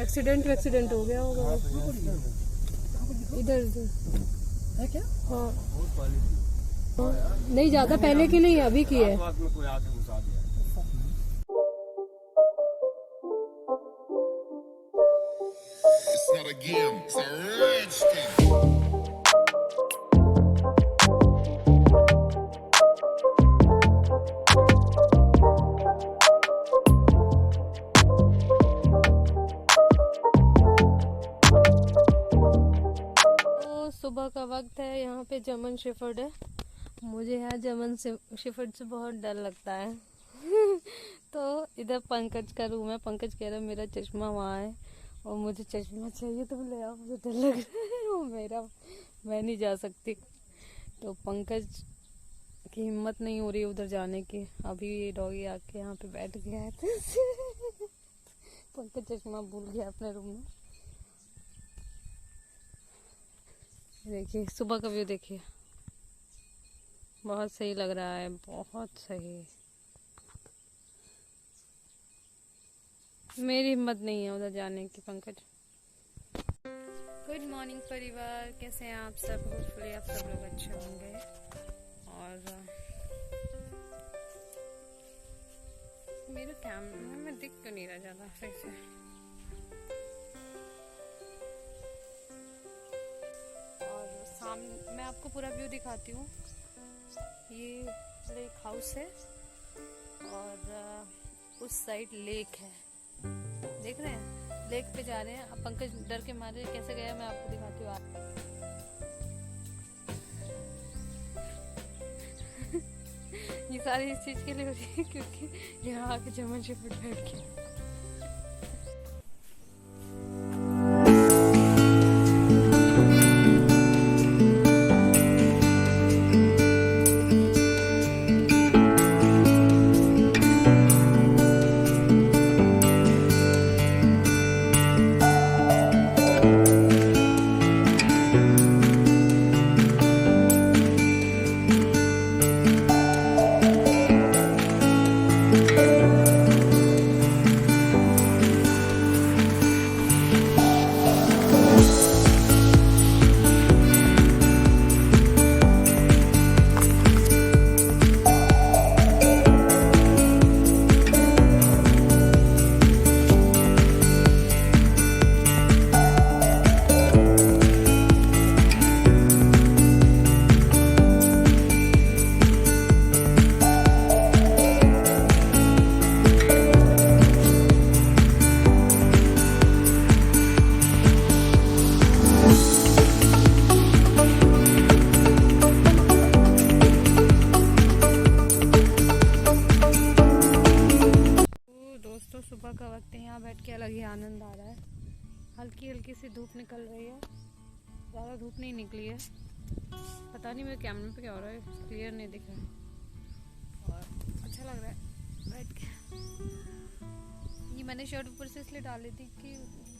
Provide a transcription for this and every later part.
Accident हो गया होगा इधर है क्या? हाँ नहीं ज़्यादा पहले की नहीं, अभी की है। सुबह का वक्त है, यहाँ पे जर्मन शेफर्ड है। मुझे यहाँ जर्मन शेफर्ड से बहुत डर लगता है तो इधर पंकज का रूम है। पंकज कह रहा है मेरा चश्मा वहाँ है और मुझे चश्मा चाहिए, तुम ले आओ, मुझे डर लग रहा है वो मेरा, मैं नहीं जा सकती। तो पंकज की हिम्मत नहीं हो रही उधर जाने की। अभी ये डॉगी आके यहाँ पे बैठ गया है पंकज चश्मा भूल गया अपने रूम में। देखिए सुबह का व्यू देखिए, बहुत सही लग रहा है, बहुत सही। मेरी हिम्मत नहीं है उधर जाने की। पंकज गुड मॉर्निंग परिवार, कैसे हैं आप सब? होपफुली आप सब लोग अच्छे होंगे। और मेरे कैमरे में दिख क्यों नहीं रहा ज़्यादा सही से? और सामने मैं आपको पूरा व्यू दिखाती हूँ। ये लेक हाउस है और उस साइड लेक है, देख रहे हैं? लेक पे जा रहे हैं। अब पंकज डर के मारे कैसे गया मैं आपको दिखाती हूँ। ये सारी इस चीज के लिए हो रही है क्योंकि यहाँ आके जर्मन शेफर्ड बैठ गया। सुबह का वक्त है, यहाँ बैठ के अलग ही आनंद आ रहा है। हल्की हल्की सी धूप निकल रही है, ज़्यादा धूप नहीं निकली है। पता नहीं मेरे कैमरे पे क्या हो रहा है, क्लियर नहीं दिख रहा है और अच्छा लग रहा है बैठ के। ये मैंने शर्ट ऊपर से इसलिए डाली थी कि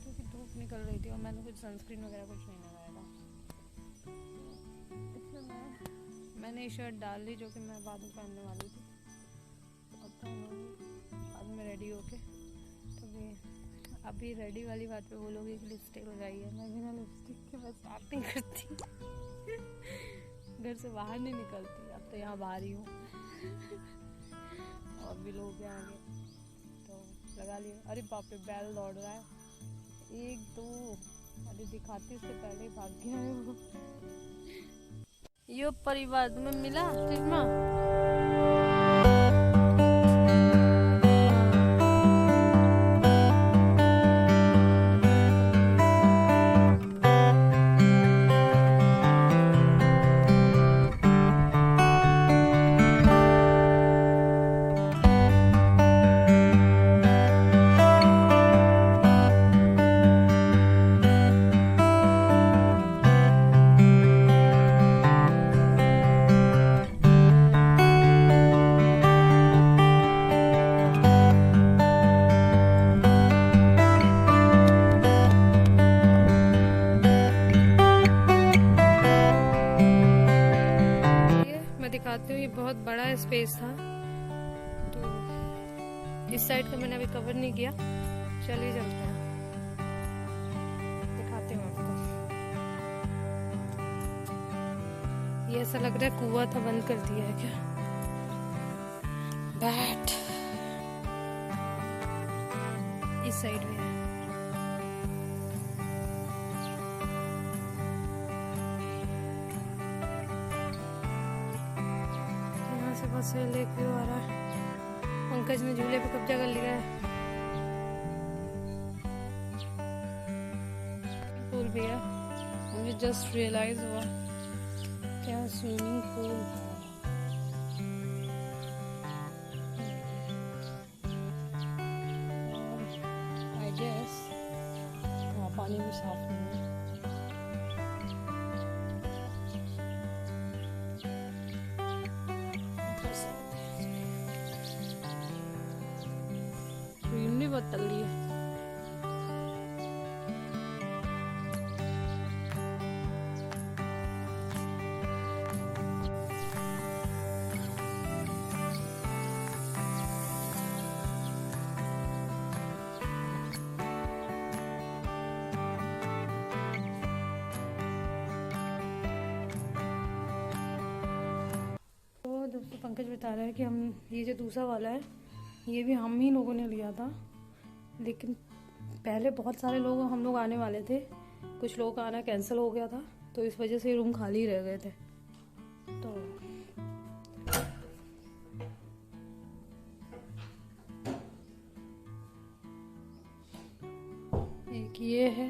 क्योंकि धूप निकल रही थी और मैंने कुछ सनस्क्रीन वगैरह कुछ नहीं लगाया था, इसलिए मैंने ये शर्ट डाल ली जो कि मैं बाद में पहनने वाली थी। और बाद में रेडी होके अभी रेडी वाली बात पे बोलोगे कि लिपस्टिक लगाई है। मैं बिना लिपस्टिक के बस एक्टिंग करती हूँ घर से बाहर नहीं निकलती। अब तो यहाँ बाहर ही हूँ और भी लोग आएंगे तो लगा लिया। अरे बाप रे, बैल दौड़ रहा है, 1 2, अरे दिखाती उससे पहले ही भाग गया है वो। यो परिवार में मिला चश्मा। दिखाती हूँ। ये बहुत बड़ा स्पेस था तो इस साइड का मैंने अभी कवर नहीं किया। चलिए चलते हैं। ये ऐसा लग रहा है कुआं था, बंद कर दिया है क्या? बैट इस साइड में है। यहाँ से बस लेक व्यू आ रहा है। पंकज ने झूले पे कब्जा कर लिया है। पूल भी है, मुझे जस्ट रियलाइज हुआ क्या स्विमिंग पूल। आई गेस हाँ, पानी भी साफ नहीं है। भी बहुत तगड़ी है। तो दोस्तों पंकज बता रहा है कि हम ये जो दूसरा वाला है ये भी हम ही लोगों ने लिया था, लेकिन पहले बहुत सारे लोग हम लोग आने वाले थे, कुछ लोगों का आना कैंसिल हो गया था, तो इस वजह से रूम खाली रह गए थे। तो एक ये है,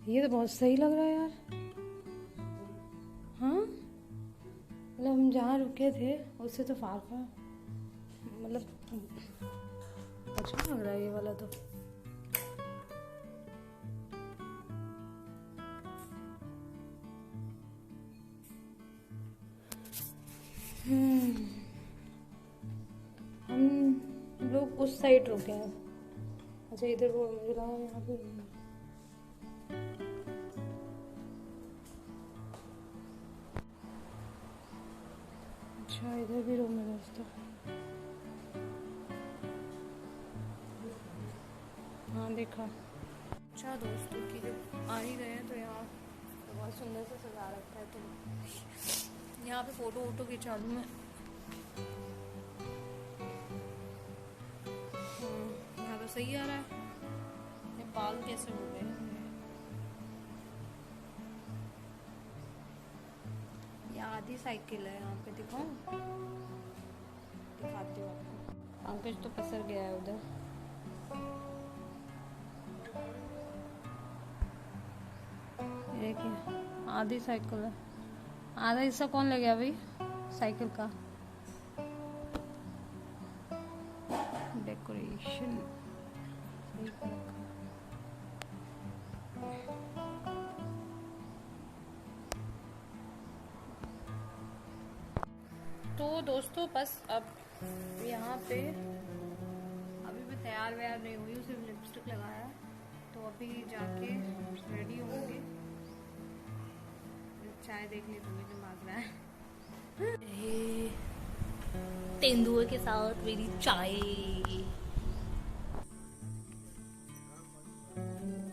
ये तो बहुत सही लग रहा है यार। हाँ मतलब हम जहाँ रुके थे उससे तो फार मतलब अच्छा लग रहा है ये वाला तो। हम लोग उस साइड रुके हैं। अच्छा इधर वो मुझे लगा यहाँ पे अच्छा इधर भी रूम है दोस्तों। हाँ देखा। अच्छा दोस्तों कि जब आ ही गए हैं तो यहाँ तो बहुत सुंदर से सजा रखा है, तो यहाँ पे फोटो वोटो खिंचा लूँ मैं। यहाँ तो सही आ रहा है। ये बाल कैसे हो गए? ये आधी साइकिल है, यहाँ पे दिखाऊं? दिखाती हूँ आपको। पंकज तो पसर गया है उधर। देखिए आधी साइकिल है, आधा हिस्सा कौन ले गया भाई साइकिल का? डेकोरेशन तो दोस्तों बस अब यहाँ पे अभी मैं तैयार व्यार नहीं हुई, सिर्फ लिपस्टिक लगाया, तो अभी जाके रेडी होंगे। चाय देखने तो मुझे मांग रहा है तेंदुए के साथ मेरी चाय।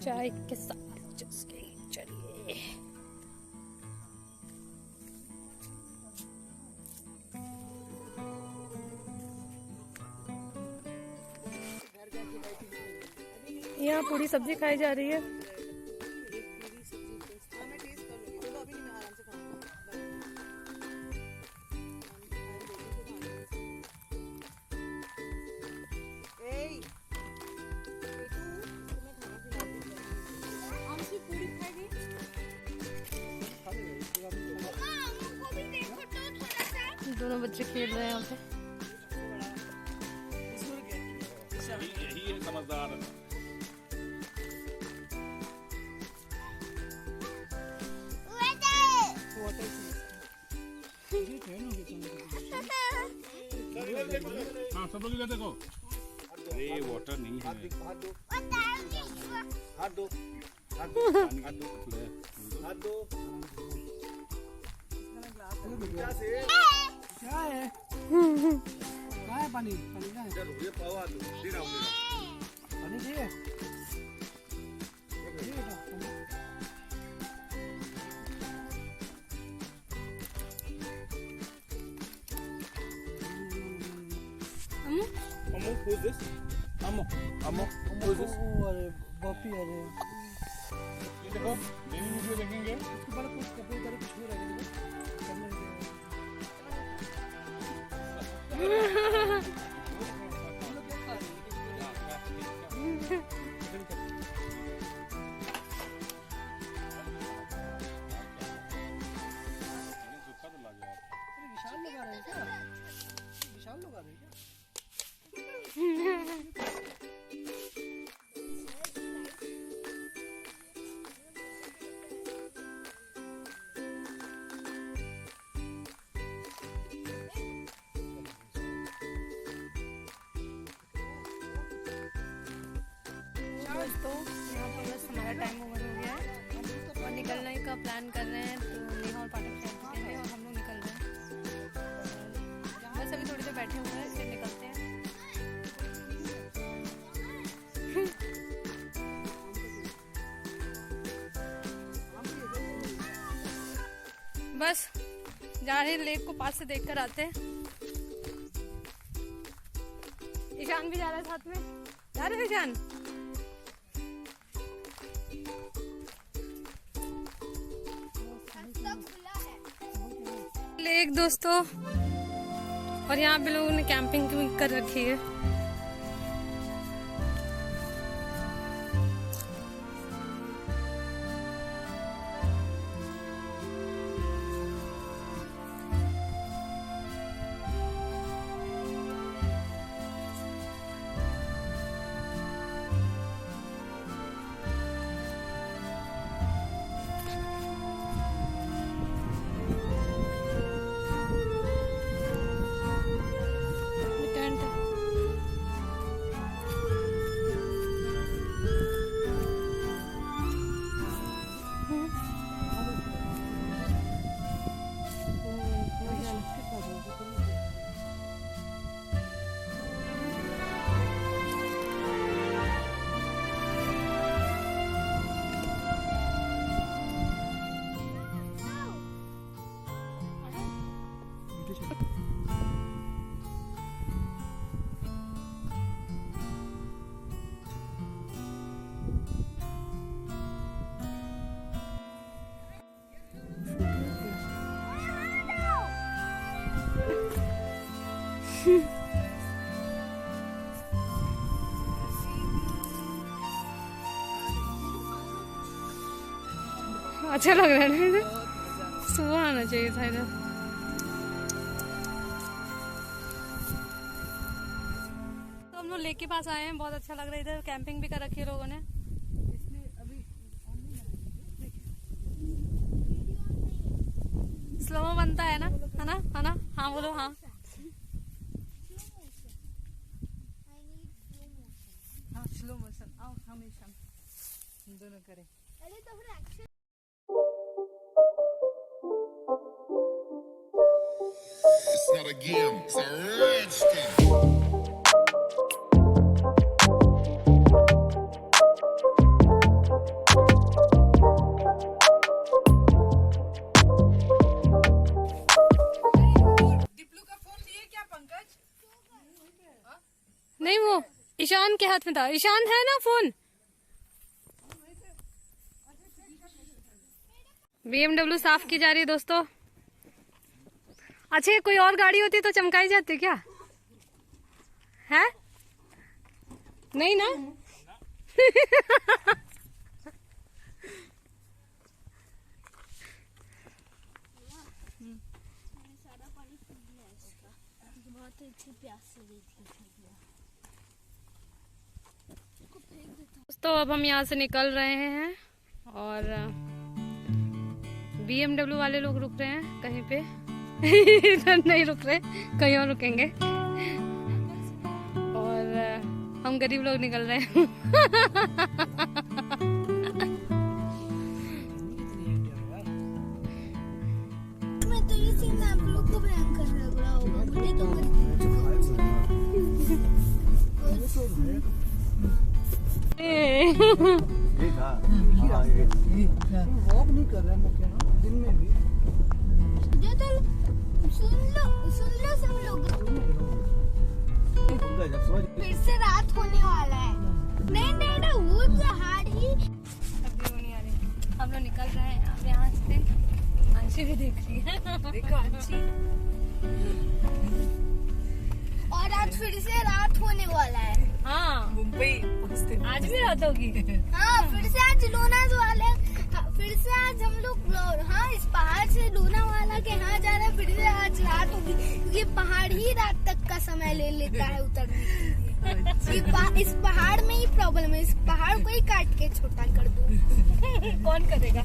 चाय के साथ चलिए। यहाँ पूरी सब्जी खाई जा रही है। दोनों बच्चे खेल रहे हैं यहाँ पे। यही है समझदार। हाँ सब लोग देखो, अरे वाटर नहीं है। हाथ दो क्या है? क्या है? पानी क्या है? पानी चाहिए। Who's this? Ammo. Ammo. Who's this? अरे बॉपी अरे ये देखो डेली वीडियो देखेंगे इसको बड़ा कुछ कपड़े उतारे कुछ हो रहा है करने के विशाल लोग आ रहे हैं क्या विशाल लोग आ रहे हैं क्या तो यहाँ पर बस हमारा टाइम ओवर हो गया है और निकलने का प्लान कर रहे हैं। तो नेहा और पाठक शायद रुकेंगे और हम लोग निकल रहे हैं। बस अभी थोड़ी देर बैठे हुए हैं, फिर निकलते हैं। बस जा रहे हैं, लेक को पास से देख कर आते हैं। ईशान भी जा रहा है साथ में, जा रहे हो ईशान? लेक दोस्तों, और यहाँ पे लोगों ने कैंपिंग कर रखी है। अच्छा लग रहा है ना, इधर सुबह आना चाहिए था इधर। तो हम लोग लेक के पास आए हैं, बहुत अच्छा लग रहा है। इधर कैंपिंग भी कर रखी है लोगों ने। स्लो बनता है ना, है ना, है ना? हाँ बोलो हाँ। हाँ स्लो मोशन आओ हमेशा दोनों करें। It's not a game, it's a rich thing. डिप्लू का फोन दिए क्या पंकज? नहीं, वो ईशान के हाथ में था। ईशान है ना फोन? BMW साफ की जा रही है दोस्तों। अच्छा, कोई और गाड़ी होती तो चमकाई जाती क्या? है नहीं ना? दोस्तों अब हम यहाँ से निकल रहे हैं और BMW वाले लोग रुक रहे हैं कहीं पे। इधर नहीं रुक रहे, कहीं और रुकेंगे। और हम गरीब लोग निकल रहे हैं। मैं तो ये सीन आप लोग को भयंकर लग रहा होगा मुझे तो वॉक नहीं कर रहा है दिन में भी। सुन लो सब लोग फिर से रात होने वाला है। नहीं नहीं नहीं, वो पहाड़ ही। अभी वो नहीं आ रही। हम लोग निकल रहे हैं अब यहाँ से। अंशी भी देख रही है। देखो अच्छी और आज फिर से रात होने वाला है। हाँ मुंबई पहुंचते आज भी रात होगी। हाँ फिर से आज लोनावाला वाले, फिर से आज हम लोग हाँ इस पहाड़ से लोनावाला के यहाँ जा रहे हैं। फिर से आज रात होगी क्योंकि पहाड़ ही रात तक का समय ले लेता है उतरने के लिए। इस पहाड़ में ही प्रॉब्लम है, इस पहाड़ को ही काट के छोटा कर दो। कौन करेगा?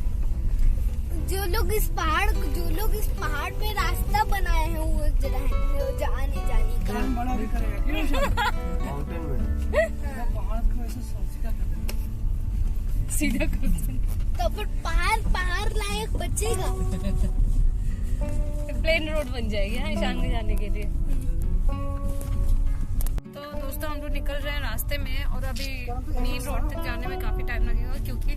जो लोग इस पहाड़ पे रास्ता बनाए हैं वो आने जाने का। बड़ा भी करेगा क्यों पहाड़ को ऐसे सीधा कर देना। सीधा कर दो। तो फिर पहाड़ लायक बचेगा। प्लेन रोड बन जाएगी हाँ ईशान के जाने के लिए। तो दोस्तों हम लोग निकल रहे हैं रास्ते में और अभी मेन रोड तक जाने में काफी टाइम लगेगा क्योंकि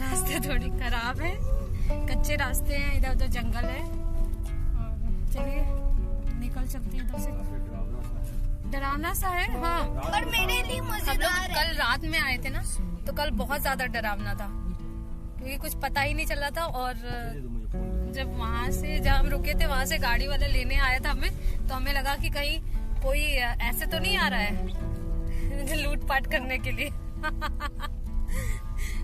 रास्ते थोड़ी खराब है, कच्चे रास्ते हैं, इधर उधर जंगल है। और चलिए निकल सकते हैं इधर से। डरावना सा है हाँ, पर मेरे लिए हम लोग मजेदार है। कल रात में आए थे ना तो कल बहुत ज्यादा डरावना था क्योंकि कुछ पता ही नहीं चल रहा था। और जब वहाँ से जहाँ हम रुके थे वहाँ से गाड़ी वाला लेने आया था हमें, तो हमें लगा कि कहीं कोई ऐसे तो नहीं आ रहा है लूटपाट करने के लिए।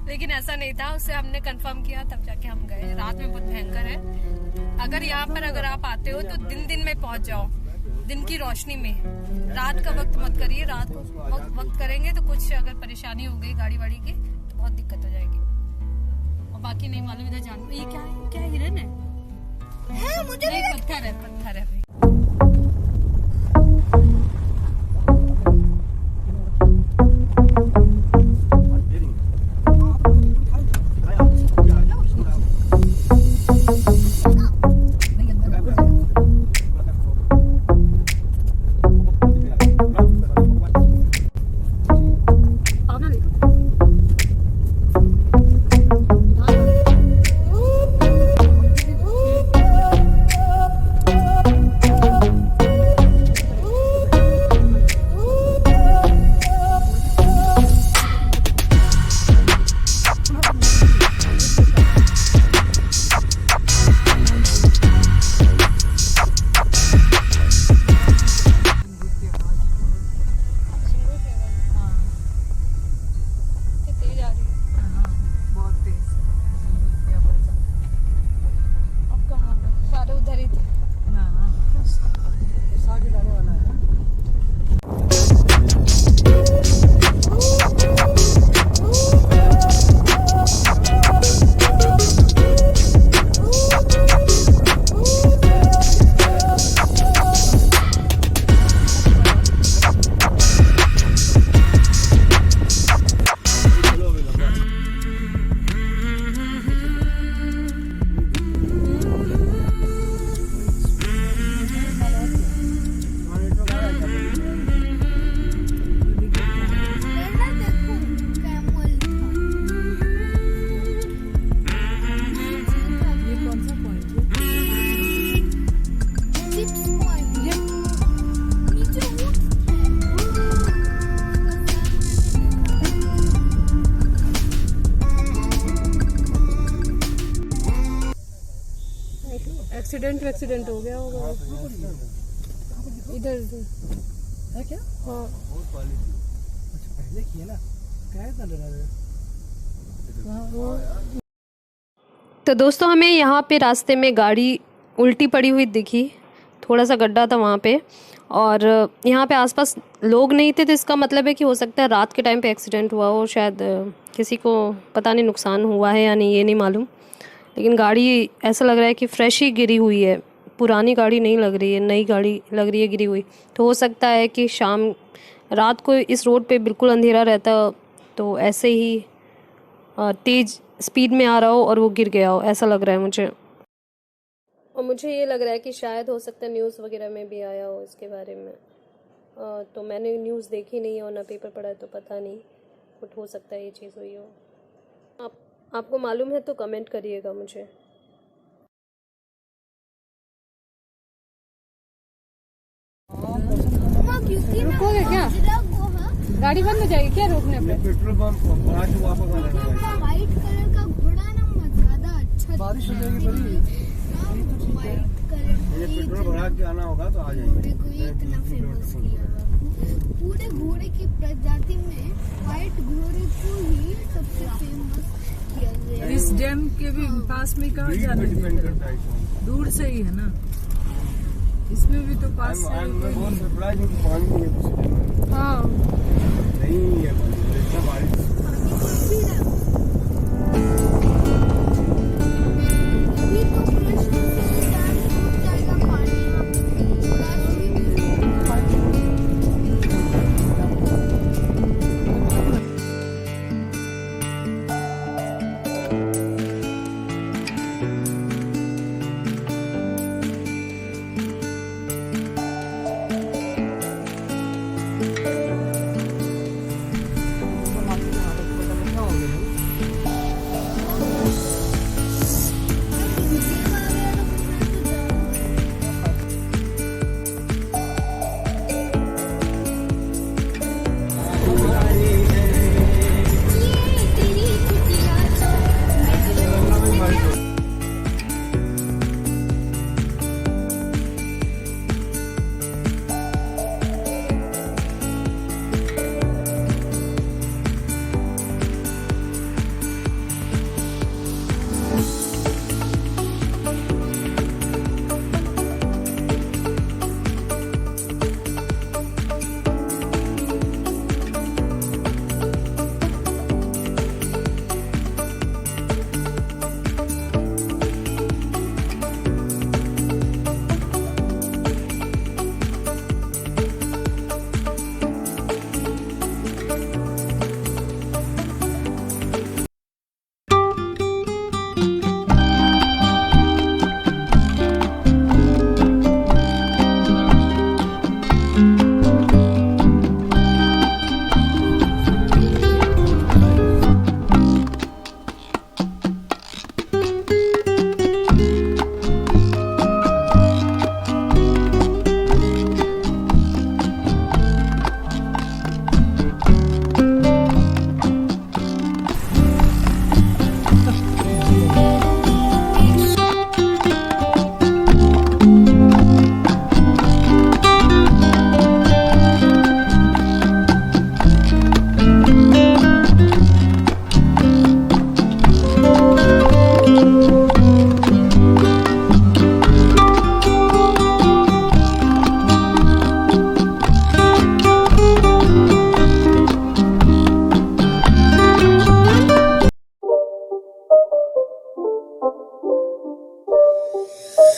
लेकिन ऐसा नहीं था, उससे हमने कंफर्म किया तब जाके हम गए। रात में बहुत भयंकर है। अगर यहाँ पर अगर आप आते हो तो दिन में पहुंच जाओ, दिन की रोशनी में। रात का वक्त मत करिए, रात को वक्त करेंगे तो कुछ अगर परेशानी हो गई गाड़ी वाड़ी की तो बहुत दिक्कत हो जाएगी। और बाकी नहीं मालूम इधर जान ये क्या है, क्या हिरन है? मुझे नहीं पत्थर है भाई। एक्सीडेंट हो गया होगा इधर है क्या? हाँ। अच्छा पहले किया ना, क्या है तो दोस्तों हमें यहाँ पे रास्ते में गाड़ी उल्टी पड़ी हुई दिखी, थोड़ा सा गड्ढा था वहाँ पे, और यहाँ पे आसपास लोग नहीं थे, तो इसका मतलब है कि हो सकता है रात के टाइम पे एक्सीडेंट हुआ हो। शायद किसी को पता नहीं नुकसान हुआ है या नहीं, ये नहीं मालूम, लेकिन गाड़ी ऐसा लग रहा है कि फ्रेश ही गिरी हुई है, पुरानी गाड़ी नहीं लग रही है, नई गाड़ी लग रही है गिरी हुई। तो हो सकता है कि रात को इस रोड पे बिल्कुल अंधेरा रहता, तो ऐसे ही तेज़ स्पीड में आ रहा हो और वो गिर गया हो, ऐसा लग रहा है मुझे। और मुझे ये लग रहा है कि शायद हो सकता है न्यूज़ वगैरह में भी आया हो इसके बारे में। तो मैंने न्यूज़ देखी नहीं और ना पेपर पढ़ा, तो पता नहीं, बट हो सकता है ये चीज़ हुई हो। आपको मालूम है तो कमेंट करिएगा मुझे। गाड़ी बंद हो जाएगी क्या रोकने पे? पेट्रोल पंप आज वापस आने का उनका व्हाइट कलर का घोड़ा ना ज्यादा अच्छा बारिश हो जाएगी बड़ी। व्हाइट कलर ये पेट्रोल भरा के आना होगा तो आ जाएंगे। घोड़े को ही इतना फेमस किया हुआ। पूरे घोड़े की प्रजाति में व्हाइट घोड़े को ही सबसे फेमस किया गया है। इस डैम के भी पास में कहाँ ब्रीड जाने पे डिपेंड देते हैं? करता है इसमें। दूर से ही है ना, इसमें भी तो पास से मैं कोई बहुत नहीं। सरप्राइज हूँ कि पानी नहीं है दूसरी जगह। हाँ नहीं है पानी, इतना बारिश। अभी तो फ्रेश डैम सूख जाएगा पानी यहाँ पे।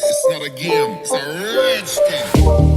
It's not a game, it's a rich thing.